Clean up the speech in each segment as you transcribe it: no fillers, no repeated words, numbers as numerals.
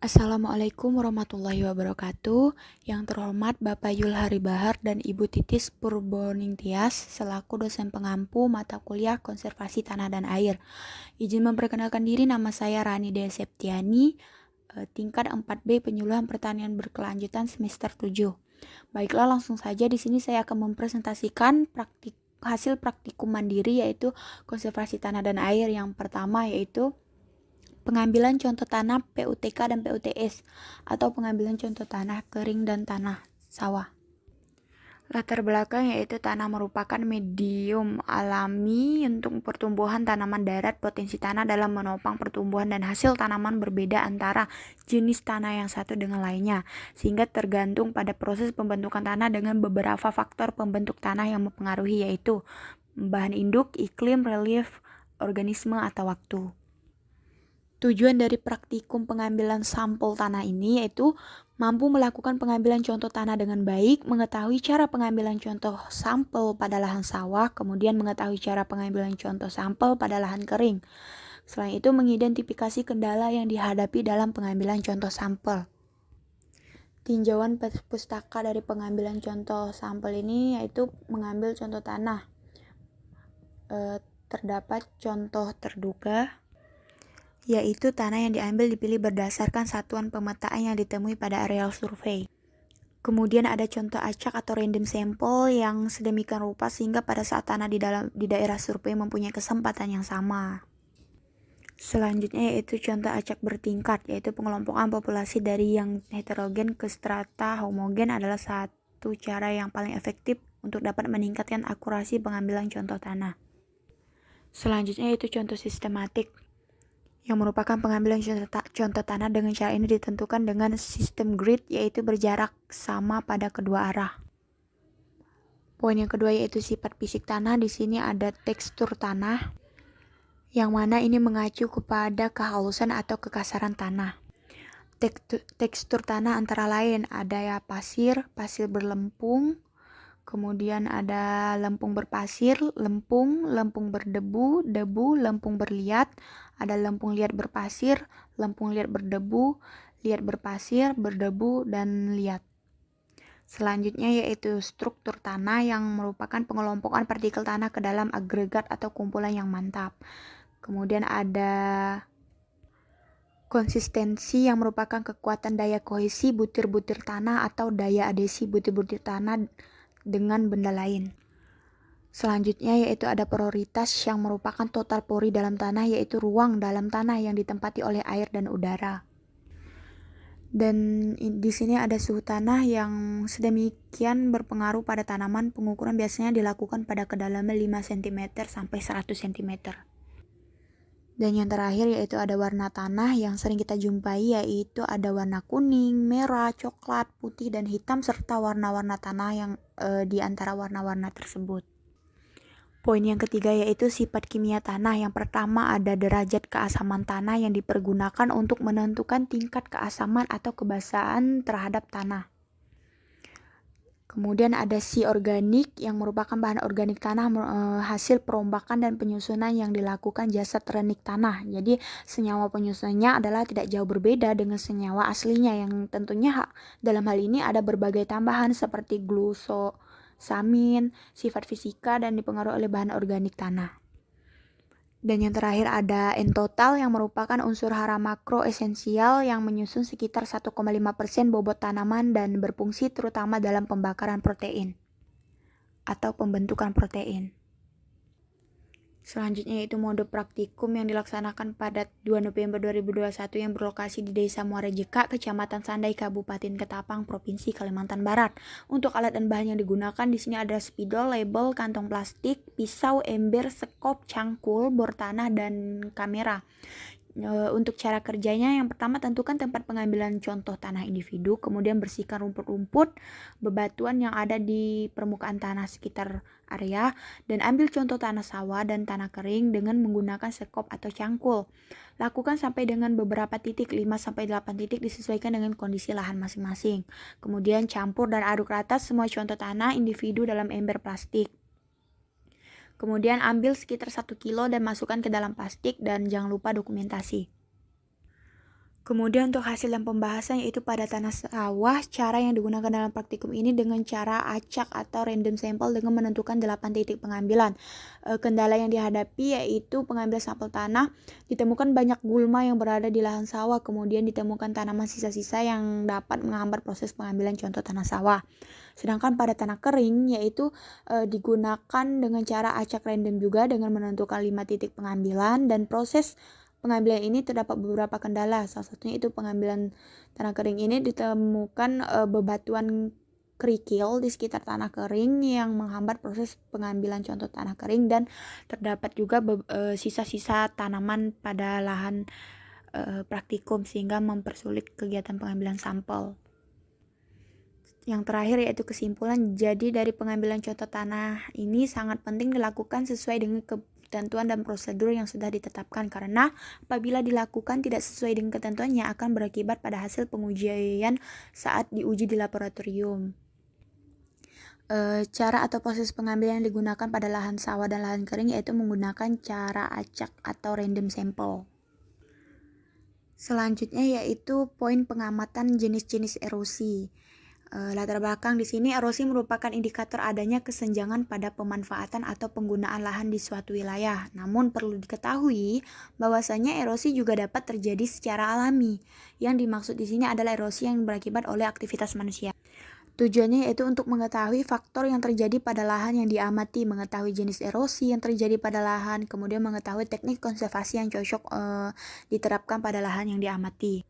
Assalamualaikum warahmatullahi wabarakatuh. Yang terhormat Bapak Yul Haribahar dan Ibu Titis Purboningsih selaku dosen pengampu mata kuliah Konservasi Tanah dan Air. Izin memperkenalkan diri, nama saya Rani Dea Septiani, tingkat 4B Penyuluhan Pertanian Berkelanjutan semester 7. Baiklah, langsung saja di sini saya akan mempresentasikan hasil praktikum mandiri yaitu konservasi tanah dan air. Yang pertama yaitu pengambilan contoh tanah PUTK dan PUTS atau pengambilan contoh tanah kering dan tanah sawah. Latar belakang yaitu tanah merupakan medium alami untuk pertumbuhan tanaman darat. Potensi tanah dalam menopang pertumbuhan dan hasil tanaman berbeda antara jenis tanah yang satu dengan lainnya, sehingga tergantung pada proses pembentukan tanah dengan beberapa faktor pembentuk tanah yang mempengaruhi, yaitu bahan induk, iklim, relief, organisme, atau waktu. Tujuan dari praktikum pengambilan sampel tanah ini yaitu mampu melakukan pengambilan contoh tanah dengan baik, mengetahui cara pengambilan contoh sampel pada lahan sawah, kemudian mengetahui cara pengambilan contoh sampel pada lahan kering. Selain itu, mengidentifikasi kendala yang dihadapi dalam pengambilan contoh sampel. Tinjauan pustaka dari pengambilan contoh sampel ini yaitu mengambil contoh tanah. Terdapat contoh terduga, yaitu tanah yang diambil dipilih berdasarkan satuan pemetaan yang ditemui pada areal survei. Kemudian ada contoh acak atau random sample yang sedemikian rupa sehingga pada saat tanah di daerah survei mempunyai kesempatan yang sama. Selanjutnya yaitu contoh acak bertingkat, yaitu pengelompokan populasi dari yang heterogen ke strata homogen adalah satu cara yang paling efektif untuk dapat meningkatkan akurasi pengambilan contoh tanah. Selanjutnya yaitu contoh sistematik, yang merupakan pengambilan contoh tanah. Dengan cara ini ditentukan dengan sistem grid, yaitu berjarak sama pada kedua arah. Poin yang kedua yaitu sifat fisik tanah. Di sini ada tekstur tanah, yang mana ini mengacu kepada kehalusan atau kekasaran tanah. Tekstur tanah antara lain ada ya pasir berlempung, kemudian ada lempung berpasir, lempung berdebu, lempung berliat, ada lempung liat berpasir, lempung liat berdebu, liat berpasir, berdebu, dan liat. Selanjutnya yaitu struktur tanah, yang merupakan pengelompokan partikel tanah ke dalam agregat atau kumpulan yang mantap. Kemudian ada konsistensi, yang merupakan kekuatan daya kohesi butir-butir tanah atau daya adhesi butir-butir tanah dengan benda lain. Selanjutnya yaitu ada poritas, yang merupakan total pori dalam tanah, yaitu ruang dalam tanah yang ditempati oleh air dan udara. Dan di sini ada suhu tanah yang sedemikian berpengaruh pada tanaman. Pengukuran biasanya dilakukan pada kedalaman 5 cm sampai 100 cm. Dan yang terakhir yaitu ada warna tanah yang sering kita jumpai, yaitu ada warna kuning, merah, coklat, putih, dan hitam, serta warna-warna tanah yang di antara warna-warna tersebut. Poin yang ketiga yaitu sifat kimia tanah. Yang pertama ada derajat keasaman tanah yang dipergunakan untuk menentukan tingkat keasaman atau kebasahan terhadap tanah. Kemudian ada si organik, yang merupakan bahan organik tanah hasil perombakan dan penyusunan yang dilakukan jasad renik tanah. Jadi senyawa penyusunannya adalah tidak jauh berbeda dengan senyawa aslinya, yang tentunya dalam hal ini ada berbagai tambahan seperti glukosamin, sifat fisika, dan dipengaruhi oleh bahan organik tanah. Dan yang terakhir ada N-total, yang merupakan unsur hara makro esensial yang menyusun sekitar 1,5% bobot tanaman dan berfungsi terutama dalam pembakaran protein atau pembentukan protein. Selanjutnya yaitu mode praktikum yang dilaksanakan pada 2 November 2021 yang berlokasi di Desa Muara Jeka, Kecamatan Sandai, Kabupaten Ketapang, Provinsi Kalimantan Barat. Untuk alat dan bahan yang digunakan di sini ada spidol, label, kantong plastik, pisau, ember, sekop, cangkul, bor tanah, dan kamera. Untuk cara kerjanya, yang pertama tentukan tempat pengambilan contoh tanah individu, kemudian bersihkan rumput-rumput, bebatuan yang ada di permukaan tanah sekitar area, dan ambil contoh tanah sawah dan tanah kering dengan menggunakan sekop atau cangkul. Lakukan sampai dengan beberapa titik, 5-8 titik, disesuaikan dengan kondisi lahan masing-masing. Kemudian campur dan aduk rata semua contoh tanah individu dalam ember plastik. Kemudian ambil sekitar 1 kilo dan masukkan ke dalam plastik, dan jangan lupa dokumentasi. Kemudian untuk hasil dan pembahasan yaitu pada tanah sawah, cara yang digunakan dalam praktikum ini dengan cara acak atau random sampel dengan menentukan 8 titik pengambilan. Kendala yang dihadapi yaitu pengambilan sampel tanah, ditemukan banyak gulma yang berada di lahan sawah, kemudian ditemukan tanaman sisa-sisa yang dapat menghambat proses pengambilan contoh tanah sawah. Sedangkan pada tanah kering yaitu digunakan dengan cara acak random juga dengan menentukan 5 titik pengambilan, dan proses pengambilan ini terdapat beberapa kendala. Salah satunya itu pengambilan tanah kering ini ditemukan bebatuan kerikil di sekitar tanah kering yang menghambat proses pengambilan contoh tanah kering, dan terdapat juga sisa-sisa tanaman pada lahan praktikum sehingga mempersulit kegiatan pengambilan sampel. Yang terakhir yaitu kesimpulan. Jadi dari pengambilan contoh tanah ini sangat penting dilakukan sesuai dengan ketentuan dan prosedur yang sudah ditetapkan, karena apabila dilakukan tidak sesuai dengan ketentuannya akan berakibat pada hasil pengujian saat diuji di laboratorium. Cara atau proses pengambilan yang digunakan pada lahan sawah dan lahan kering yaitu menggunakan cara acak atau random sample. Selanjutnya yaitu poin pengamatan jenis-jenis erosi. Latar belakang di sini, erosi merupakan indikator adanya kesenjangan pada pemanfaatan atau penggunaan lahan di suatu wilayah. Namun perlu diketahui bahwasanya erosi juga dapat terjadi secara alami. Yang dimaksud di sini adalah erosi yang berakibat oleh aktivitas manusia. Tujuannya yaitu untuk mengetahui faktor yang terjadi pada lahan yang diamati, mengetahui jenis erosi yang terjadi pada lahan, kemudian mengetahui teknik konservasi yang cocok diterapkan pada lahan yang diamati.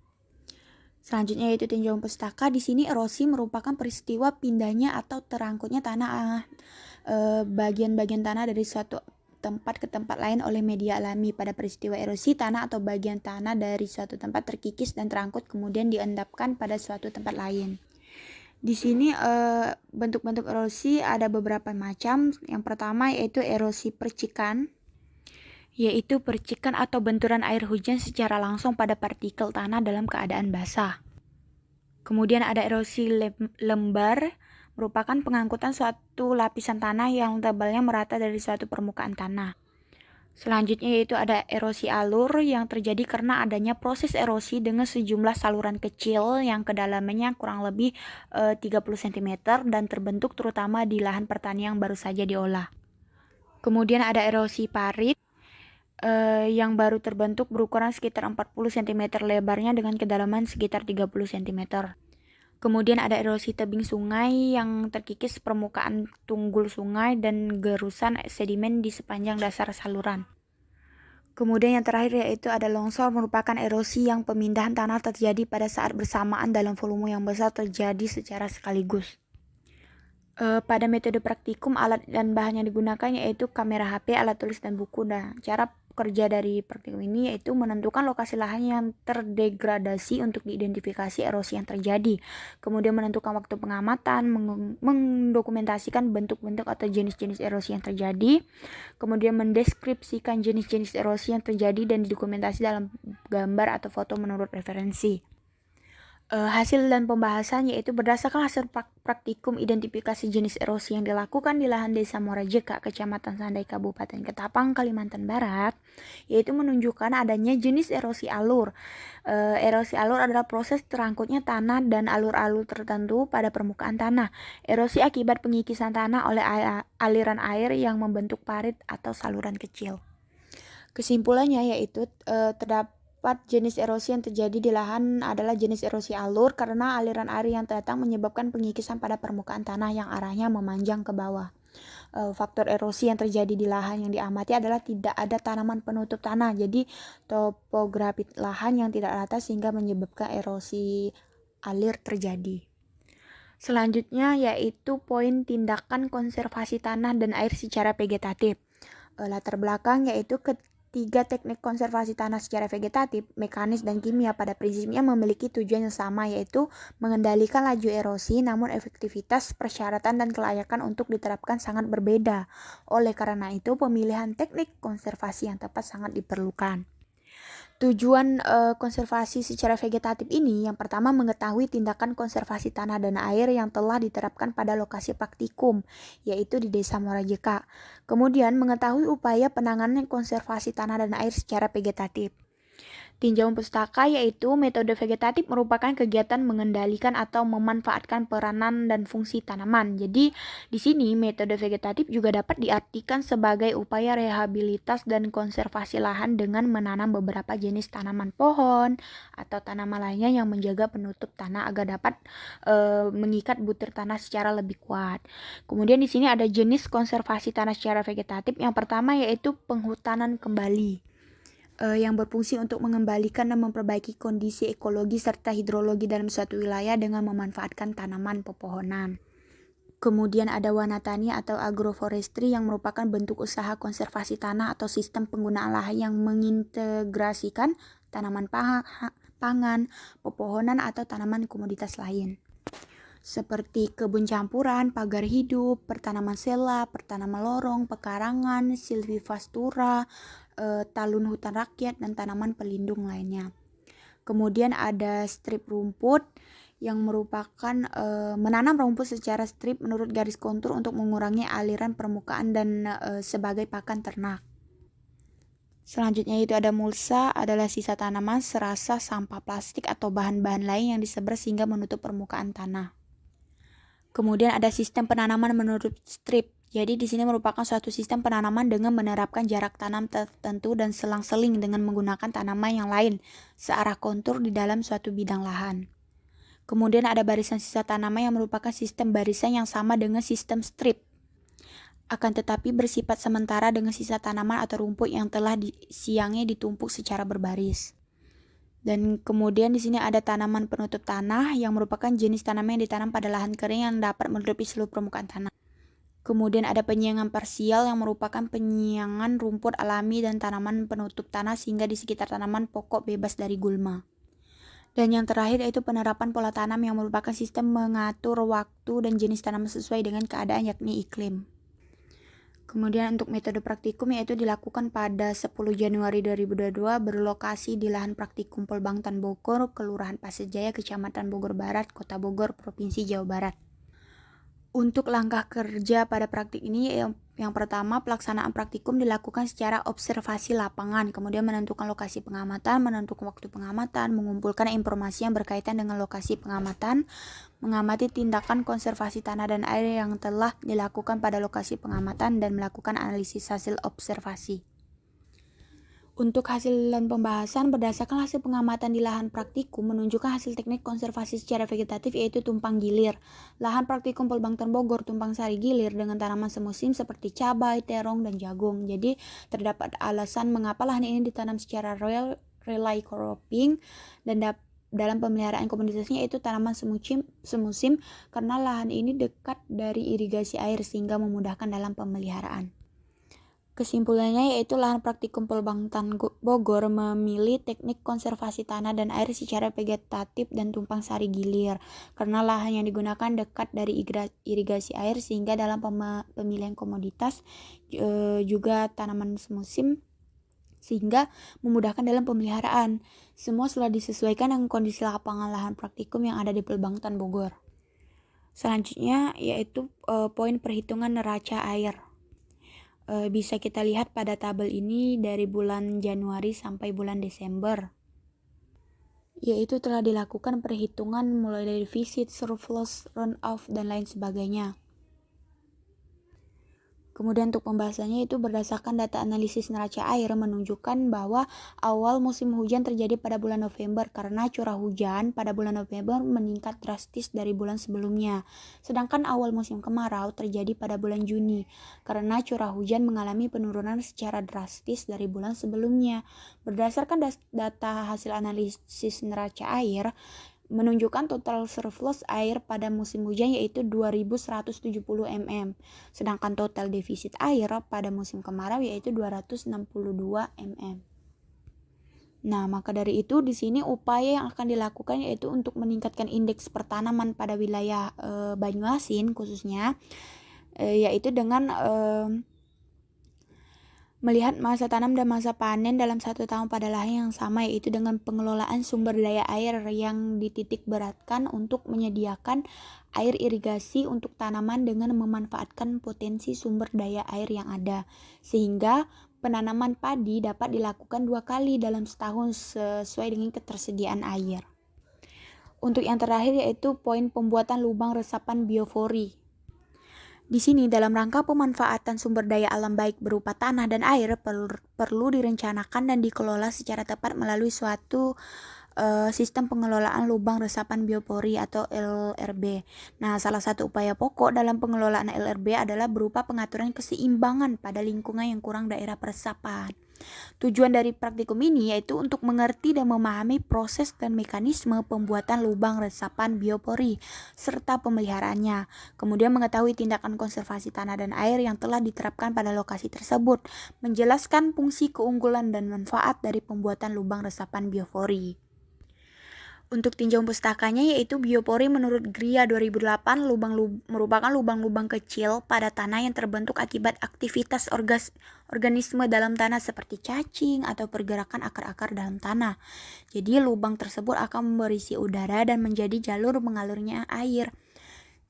Selanjutnya yaitu tinjauan pustaka. Di sini erosi merupakan peristiwa pindahnya atau terangkutnya tanah bagian-bagian tanah dari suatu tempat ke tempat lain oleh media alami. Pada peristiwa erosi, tanah atau bagian tanah dari suatu tempat terkikis dan terangkut kemudian diendapkan pada suatu tempat lain. Di sini bentuk-bentuk erosi ada beberapa macam. Yang pertama yaitu erosi percikan, yaitu percikan atau benturan air hujan secara langsung pada partikel tanah dalam keadaan basah. Kemudian ada erosi lembar, merupakan pengangkutan suatu lapisan tanah yang tebalnya merata dari suatu permukaan tanah. Selanjutnya yaitu ada erosi alur yang terjadi karena adanya proses erosi dengan sejumlah saluran kecil yang kedalamannya kurang lebih 30 cm dan terbentuk terutama di lahan pertanian yang baru saja diolah. Kemudian ada erosi parit yang baru terbentuk berukuran sekitar 40 cm lebarnya dengan kedalaman sekitar 30 cm. Kemudian ada erosi tebing sungai yang terkikis permukaan tunggul sungai dan gerusan sedimen di sepanjang dasar saluran. Kemudian yang terakhir yaitu ada longsor, merupakan erosi yang pemindahan tanah terjadi pada saat bersamaan dalam volume yang besar terjadi secara sekaligus. Pada metode praktikum, alat dan bahan yang digunakan yaitu kamera HP, alat tulis, dan buku. Nah, cara kerja dari praktikum ini yaitu menentukan lokasi lahan yang terdegradasi untuk diidentifikasi erosi yang terjadi. Kemudian menentukan waktu pengamatan, mendokumentasikan bentuk-bentuk atau jenis-jenis erosi yang terjadi. Kemudian mendeskripsikan jenis-jenis erosi yang terjadi dan didokumentasi dalam gambar atau foto menurut referensi. Hasil dan pembahasan yaitu berdasarkan hasil praktikum identifikasi jenis erosi yang dilakukan di lahan Desa Muara Jeka, Kecamatan Sandai, Kabupaten Ketapang, Kalimantan Barat, yaitu menunjukkan adanya jenis erosi alur. Erosi alur adalah proses terangkutnya tanah dan alur-alur tertentu pada permukaan tanah. Erosi akibat pengikisan tanah oleh aliran air yang membentuk parit atau saluran kecil. Kesimpulannya yaitu terdapat jenis erosi yang terjadi di lahan adalah jenis erosi alur karena aliran air yang datang menyebabkan pengikisan pada permukaan tanah yang arahnya memanjang ke bawah. Faktor erosi yang terjadi di lahan yang diamati adalah tidak ada tanaman penutup tanah, jadi topografi lahan yang tidak rata sehingga menyebabkan erosi alir terjadi. Selanjutnya yaitu poin tindakan konservasi tanah dan air secara vegetatif. Latar belakang yaitu ketiga teknik konservasi tanah secara vegetatif, mekanis, dan kimia pada prinsipnya memiliki tujuan yang sama, yaitu mengendalikan laju erosi, namun efektivitas, persyaratan, dan kelayakan untuk diterapkan sangat berbeda. Oleh karena itu, pemilihan teknik konservasi yang tepat sangat diperlukan. Tujuan konservasi secara vegetatif ini yang pertama mengetahui tindakan konservasi tanah dan air yang telah diterapkan pada lokasi praktikum, yaitu di Desa Muara Jeka. Kemudian mengetahui upaya penanganan konservasi tanah dan air secara vegetatif. Tinjauan pustaka yaitu metode vegetatif merupakan kegiatan mengendalikan atau memanfaatkan peranan dan fungsi tanaman. Jadi di sini metode vegetatif juga dapat diartikan sebagai upaya rehabilitas dan konservasi lahan dengan menanam beberapa jenis tanaman pohon atau tanaman lainnya yang menjaga penutup tanah agar dapat mengikat butir tanah secara lebih kuat. Kemudian di sini ada jenis konservasi tanah secara vegetatif. Yang pertama yaitu penghutanan kembali, yang berfungsi untuk mengembalikan dan memperbaiki kondisi ekologi serta hidrologi dalam suatu wilayah dengan memanfaatkan tanaman pepohonan. Kemudian ada wanatani atau agroforestry yang merupakan bentuk usaha konservasi tanah atau sistem penggunaan lahan yang mengintegrasikan tanaman pangan, pepohonan atau tanaman komoditas lain. Seperti kebun campuran, pagar hidup, pertanaman sela, pertanaman lorong, pekarangan, silvipastura, talun hutan rakyat, dan tanaman pelindung lainnya. Kemudian ada strip rumput yang merupakan menanam rumput secara strip menurut garis kontur untuk mengurangi aliran permukaan dan sebagai pakan ternak. Selanjutnya itu ada mulsa, adalah sisa tanaman, serasa, sampah plastik atau bahan-bahan lain yang disebar sehingga menutup permukaan tanah. Kemudian ada sistem penanaman menurut strip. Jadi di sini merupakan suatu sistem penanaman dengan menerapkan jarak tanam tertentu dan selang-seling dengan menggunakan tanaman yang lain searah kontur di dalam suatu bidang lahan. Kemudian ada barisan sisa tanaman yang merupakan sistem barisan yang sama dengan sistem strip, akan tetapi bersifat sementara dengan sisa tanaman atau rumput yang telah siangnya ditumpuk secara berbaris. Dan kemudian di sini ada tanaman penutup tanah yang merupakan jenis tanaman yang ditanam pada lahan kering yang dapat menutupi seluruh permukaan tanah. Kemudian ada penyiangan parsial yang merupakan penyiangan rumput alami dan tanaman penutup tanah sehingga di sekitar tanaman pokok bebas dari gulma. Dan yang terakhir yaitu penerapan pola tanam yang merupakan sistem mengatur waktu dan jenis tanaman sesuai dengan keadaan yakni iklim. Kemudian untuk metode praktikum yaitu dilakukan pada 10 Januari 2022 berlokasi di lahan praktikum Polbangtan Bogor, Kelurahan Pasir Jaya, Kecamatan Bogor Barat, Kota Bogor, Provinsi Jawa Barat. Untuk langkah kerja pada praktik ini yang pertama, pelaksanaan praktikum dilakukan secara observasi lapangan, kemudian menentukan lokasi pengamatan, menentukan waktu pengamatan, mengumpulkan informasi yang berkaitan dengan lokasi pengamatan, mengamati tindakan konservasi tanah dan air yang telah dilakukan pada lokasi pengamatan, dan melakukan analisis hasil observasi. Untuk hasil dan pembahasan, berdasarkan hasil pengamatan di lahan praktikum menunjukkan hasil teknik konservasi secara vegetatif yaitu tumpang gilir. Lahan praktikum Polbangtan Bogor tumpang sari gilir dengan tanaman semusim seperti cabai, terong, dan jagung. Jadi terdapat alasan mengapa lahan ini ditanam secara relay cropping dan dalam pemeliharaan komoditasnya yaitu tanaman semusim karena lahan ini dekat dari irigasi air sehingga memudahkan dalam pemeliharaan. Kesimpulannya yaitu lahan praktikum Polbangtan Bogor memilih teknik konservasi tanah dan air secara vegetatif dan tumpang sari gilir karena lahan yang digunakan dekat dari irigasi air sehingga dalam pemilihan komoditas juga tanaman semusim sehingga memudahkan dalam pemeliharaan. Semua sudah disesuaikan dengan kondisi lapangan lahan praktikum yang ada di Polbangtan Bogor. Selanjutnya yaitu poin perhitungan neraca air. Bisa kita lihat pada tabel ini dari bulan Januari sampai bulan Desember, yaitu telah dilakukan perhitungan mulai dari defisit, surplus, runoff, dan lain sebagainya. Kemudian untuk pembahasannya itu berdasarkan data analisis neraca air menunjukkan bahwa awal musim hujan terjadi pada bulan November karena curah hujan pada bulan November meningkat drastis dari bulan sebelumnya. Sedangkan awal musim kemarau terjadi pada bulan Juni karena curah hujan mengalami penurunan secara drastis dari bulan sebelumnya. Berdasarkan data hasil analisis neraca air menunjukkan total surplus air pada musim hujan yaitu 2170 mm, sedangkan total defisit air pada musim kemarau yaitu 262 mm. Nah, maka dari itu di sini upaya yang akan dilakukan yaitu untuk meningkatkan indeks pertanaman pada wilayah Banyuasin khususnya yaitu dengan melihat masa tanam dan masa panen dalam satu tahun pada lahan yang sama yaitu dengan pengelolaan sumber daya air yang dititik beratkan untuk menyediakan air irigasi untuk tanaman dengan memanfaatkan potensi sumber daya air yang ada sehingga penanaman padi dapat dilakukan 2 kali dalam setahun sesuai dengan ketersediaan air. Untuk yang terakhir yaitu poin pembuatan lubang resapan biofori. Di sini dalam rangka pemanfaatan sumber daya alam baik berupa tanah dan air perlu direncanakan dan dikelola secara tepat melalui suatu sistem pengelolaan lubang resapan biopori atau LRB. Nah, salah satu upaya pokok dalam pengelolaan LRB adalah berupa pengaturan keseimbangan pada lingkungan yang kurang daerah peresapan. Tujuan dari praktikum ini yaitu untuk mengerti dan memahami proses dan mekanisme pembuatan lubang resapan biopori serta pemeliharaannya, kemudian mengetahui tindakan konservasi tanah dan air yang telah diterapkan pada lokasi tersebut, menjelaskan fungsi, keunggulan, dan manfaat dari pembuatan lubang resapan biopori. Untuk tinjau pustakanya yaitu biopori menurut Gria 2008 merupakan lubang-lubang kecil pada tanah yang terbentuk akibat aktivitas organisme dalam tanah seperti cacing atau pergerakan akar-akar dalam tanah. Jadi lubang tersebut akan berisi udara dan menjadi jalur mengalirnya air.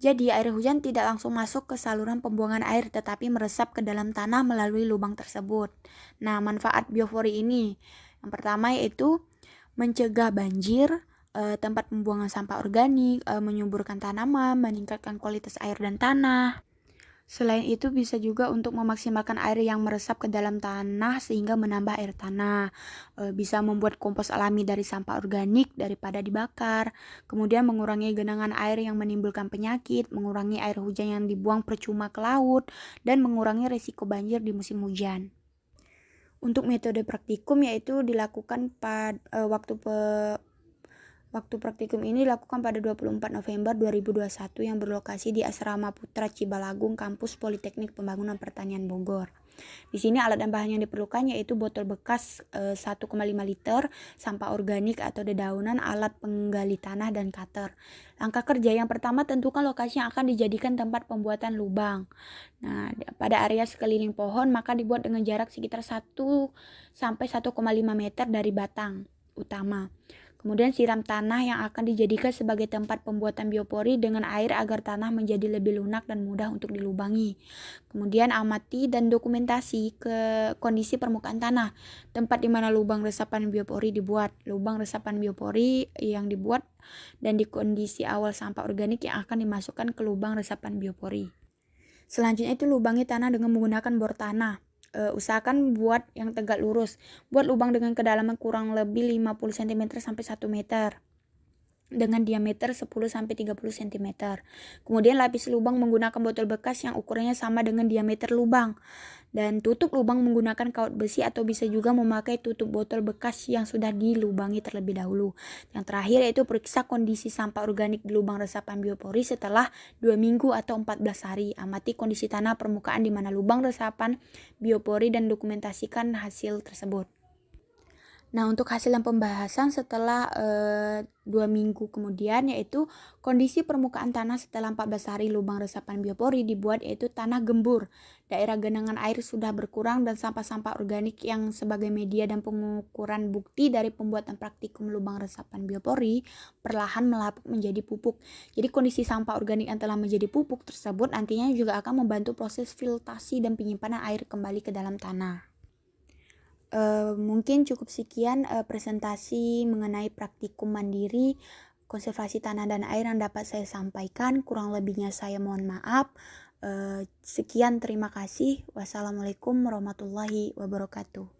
Jadi air hujan tidak langsung masuk ke saluran pembuangan air tetapi meresap ke dalam tanah melalui lubang tersebut. Nah, manfaat biopori ini yang pertama yaitu mencegah banjir, tempat pembuangan sampah organik, menyuburkan tanaman, meningkatkan kualitas air dan tanah. Selain itu bisa juga untuk memaksimalkan air yang meresap ke dalam tanah sehingga menambah air tanah. Bisa membuat kompos alami dari sampah organik daripada dibakar. Kemudian mengurangi genangan air yang menimbulkan penyakit, mengurangi air hujan yang dibuang percuma ke laut, dan mengurangi risiko banjir di musim hujan. Untuk metode praktikum yaitu dilakukan pada waktu praktikum ini dilakukan pada 24 November 2021 yang berlokasi di Asrama Putra Cibalagung, Kampus Politeknik Pembangunan Pertanian Bogor. Di sini alat dan bahan yang diperlukan yaitu botol bekas 1,5 liter, sampah organik atau dedaunan, alat penggali tanah, dan cutter. Langkah kerja yang pertama, tentukan lokasi yang akan dijadikan tempat pembuatan lubang. Nah, pada area sekeliling pohon maka dibuat dengan jarak sekitar 1 sampai 1,5 meter dari batang utama. Kemudian siram tanah yang akan dijadikan sebagai tempat pembuatan biopori dengan air agar tanah menjadi lebih lunak dan mudah untuk dilubangi. Kemudian amati dan dokumentasi ke kondisi permukaan tanah, tempat di mana lubang resapan biopori dibuat, lubang resapan biopori yang dibuat, dan di kondisi awal sampah organik yang akan dimasukkan ke lubang resapan biopori. Selanjutnya itu lubangi tanah dengan menggunakan bor tanah. Usahakan buat yang tegak lurus. Buat lubang dengan kedalaman kurang lebih 50 cm sampai 1 meter dengan diameter 10 sampai 30 cm. Kemudian lapis lubang menggunakan botol bekas yang ukurannya sama dengan diameter lubang. Dan tutup lubang menggunakan kawat besi atau bisa juga memakai tutup botol bekas yang sudah dilubangi terlebih dahulu. Yang terakhir yaitu periksa kondisi sampah organik di lubang resapan biopori setelah 2 minggu atau 14 hari. Amati kondisi tanah permukaan di mana lubang resapan biopori dan dokumentasikan hasil tersebut. Nah, untuk hasil dan pembahasan setelah 2 minggu kemudian yaitu kondisi permukaan tanah setelah 14 hari lubang resapan biopori dibuat yaitu tanah gembur. Daerah genangan air sudah berkurang dan sampah-sampah organik yang sebagai media dan pengukuran bukti dari pembuatan praktikum lubang resapan biopori perlahan melapuk menjadi pupuk. Jadi kondisi sampah organik yang telah menjadi pupuk tersebut nantinya juga akan membantu proses filtrasi dan penyimpanan air kembali ke dalam tanah. Mungkin cukup sekian presentasi mengenai praktikum mandiri konservasi tanah dan air yang dapat saya sampaikan. Kurang lebihnya saya mohon maaf. Sekian, terima kasih. Wassalamualaikum warahmatullahi wabarakatuh.